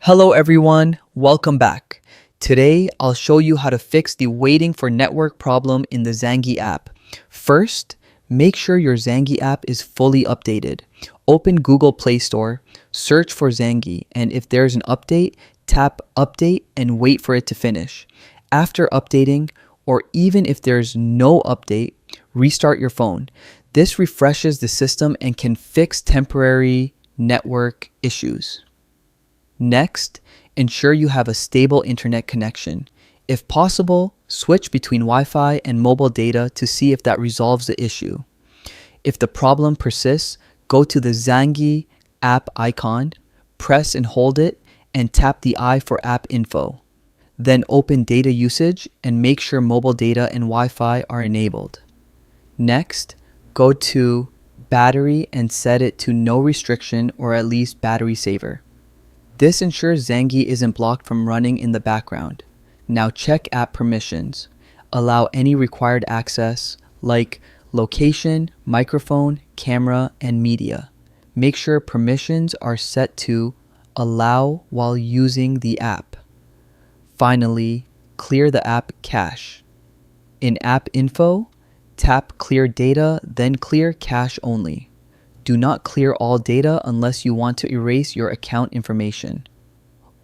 Hello everyone, welcome back. Today, I'll show you how to fix the waiting for network problem in the Zangi app. First, make sure your Zangi app is fully updated. Open Google Play Store, search for Zangi, and if there's an update, tap Update and wait for it to finish. After updating, or even if there's no update, restart your phone. This refreshes the system and can fix temporary network issues. Next, ensure you have a stable internet connection. If possible, switch between Wi-Fi and mobile data to see if that resolves the issue. If the problem persists, go to the Zangi app icon, press and hold it, and tap the I for app info. Then open data usage and make sure mobile data and Wi-Fi are enabled. Next, go to battery and set it to no restriction or at least battery saver. This ensures Zangi isn't blocked from running in the background. Now check app permissions. Allow any required access like location, microphone, camera, and media. Make sure permissions are set to allow while using the app. Finally, clear the app cache. In app info, tap clear data, then clear cache only. Do not clear all data unless you want to erase your account information.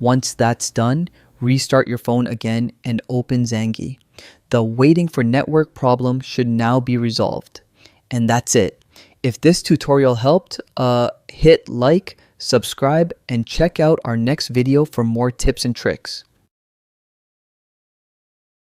Once that's done, restart your phone again and open Zangi. The waiting for network problem should now be resolved. And that's it. If this tutorial helped, hit like, subscribe, and check out our next video for more tips and tricks.